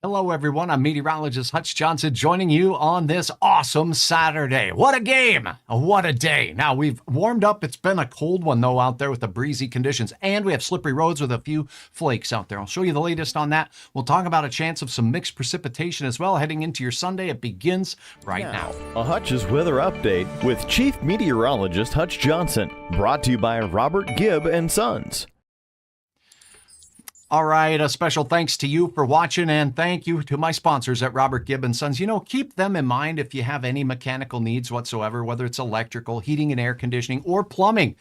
Hello, everyone. I'm meteorologist Hutch Johnson joining you on this awesome Saturday. What a game! What a day. Now, we've warmed up. It's been a cold one, though, out there with the breezy conditions, and we have slippery roads with a few flakes out there. I'll show you the latest on that. We'll talk about a chance of some mixed precipitation as well heading into your Sunday. It begins right now. A Hutch's weather update with Chief Meteorologist Hutch Johnson, brought to you by Robert Gibb and Sons. All right, a special thanks to you for watching, and thank you to my sponsors at Robert Gibb and Sons. You know, keep them in mind if you have any mechanical needs whatsoever, whether it's electrical, heating and air conditioning, or plumbing.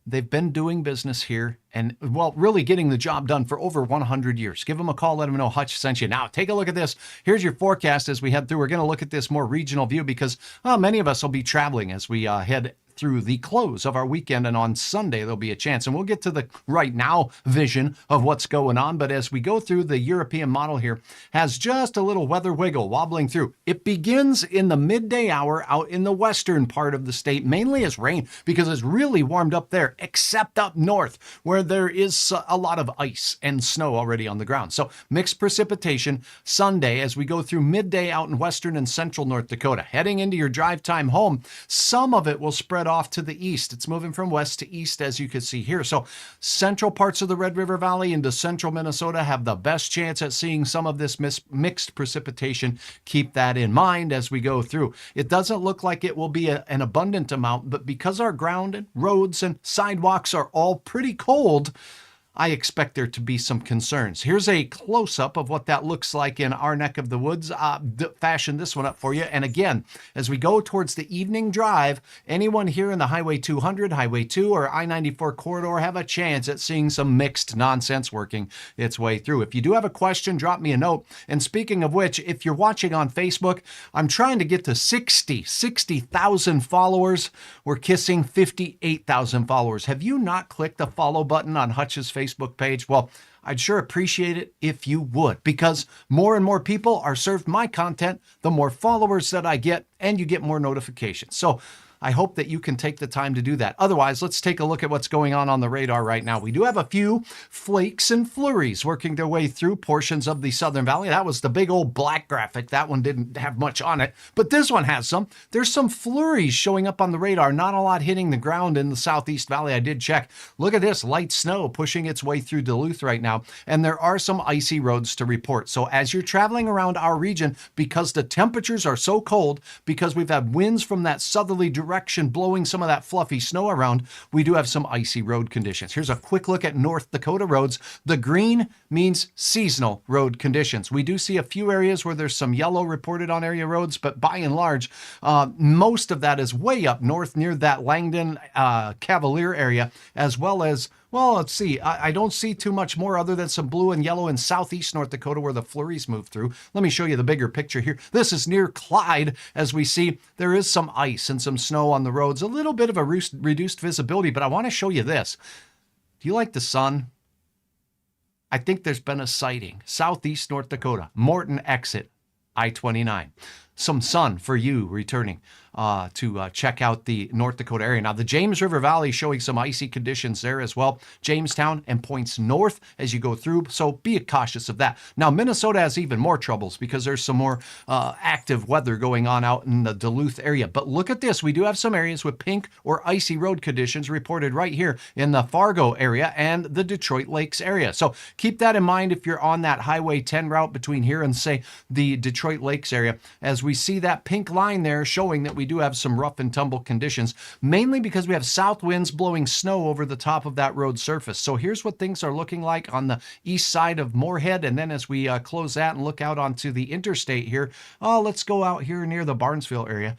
They've been doing business here and, well, really getting the job done for over 100 years. Give them a call. Let them know Hutch sent you. Now, take a look at this. Here's your forecast as we head through. We're going to look at this more regional view because many of us will be traveling as we head through the close of our weekend, and on Sunday there'll be a chance, and we'll get to the right now vision of what's going on. But as we go through, the European model here has just a little weather wiggle wobbling through. It begins in the midday hour out in the western part of the state, mainly as rain because it's really warmed up there, except up north where there is a lot of ice and snow already on the ground. So mixed precipitation Sunday as we go through midday out in western and central North Dakota. Heading into your drive time home, some of it will spread off to the east. It's moving from west to east, as you can see here. So central parts of the Red River Valley into central Minnesota have the best chance at seeing some of this mixed precipitation. Keep that in mind as we go through. It doesn't look like it will be an abundant amount, but because our ground and roads and sidewalks are all pretty cold, I expect there to be some concerns. Here's a close-up of what that looks like in our neck of the woods. Fashioned this one up for you. And again, as we go towards the evening drive, anyone here in the Highway 200, Highway 2, or I-94 corridor have a chance at seeing some mixed nonsense working its way through. If you do have a question, drop me a note. And speaking of which, if you're watching on Facebook, I'm trying to get to 60,000 followers. We're kissing 58,000 followers. Have you not clicked the follow button on Hutch's Facebook page? Well, I'd sure appreciate it if you would, because more and more people are served my content, the more followers that I get, and you get more notifications. So I hope that you can take the time to do that. Otherwise, let's take a look at what's going on the radar right now. We do have a few flakes and flurries working their way through portions of the Southern Valley. That was the big old black graphic. That one didn't have much on it, but this one has some. There's some flurries showing up on the radar. Not a lot hitting the ground in the Southeast Valley. I did check. Look at this, light snow pushing its way through Duluth right now, and there are some icy roads to report. So as you're traveling around our region, because the temperatures are so cold, because we've had winds from that southerly direction blowing some of that fluffy snow around, we do have some icy road conditions. Here's a quick look at North Dakota roads. The green means seasonal road conditions. We do see a few areas where there's some yellow reported on area roads, but by and large, most of that is way up north near that Langdon, Cavalier area, as well as, well, let's see. I don't see too much more other than some blue and yellow in southeast North Dakota where the flurries move through. Let me show you the bigger picture here. This is near Clyde. As we see, there is some ice and some snow on the roads, a little bit of a reduced visibility, but I want to show you this. Do you like the sun? I think there's been a sighting. Southeast North Dakota, Morton exit, I-29. Some sun for you returning to check out the North Dakota area. Now, the James River Valley showing some icy conditions there as well. Jamestown and points north as you go through, so be cautious of that. Now, Minnesota has even more troubles because there's some more active weather going on out in the Duluth area. But look at this. We do have some areas with pink or icy road conditions reported right here in the Fargo area and the Detroit Lakes area. So keep that in mind if you're on that Highway 10 route between here and, say, the Detroit Lakes area, as we see that pink line there showing that we do have some rough and tumble conditions, mainly because we have south winds blowing snow over the top of that road surface. So here's what things are looking like on the east side of Moorhead, and then as we close that and look out onto the interstate here, let's go out here near the Barnesville area.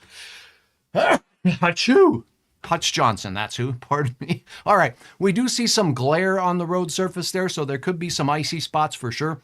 Achoo! Hutch Johnson, that's who, pardon me. All right, we do see some glare on the road surface there, so there could be some icy spots for sure.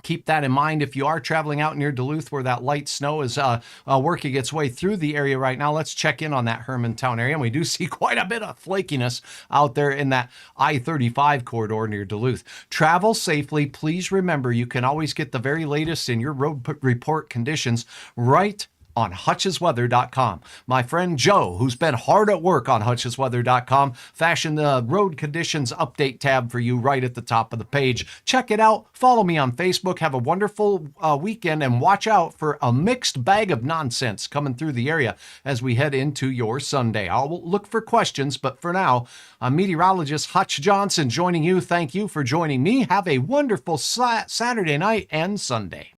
Keep that in mind if you are traveling out near Duluth where that light snow is working its way through the area right now. Let's check in on that Hermantown area. And we do see quite a bit of flakiness out there in that I-35 corridor near Duluth. Travel safely. Please remember, you can always get the very latest in your road report conditions right on hutchesweather.com. My friend Joe, who's been hard at work on hutchesweather.com, fashioned the road conditions update tab for you right at the top of the page. Check it out. Follow me on Facebook. Have a wonderful weekend, and watch out for a mixed bag of nonsense coming through the area as we head into your Sunday. I'll look for questions, but for now, I'm meteorologist Hutch Johnson joining you. Thank you for joining me. Have a wonderful Saturday night and Sunday.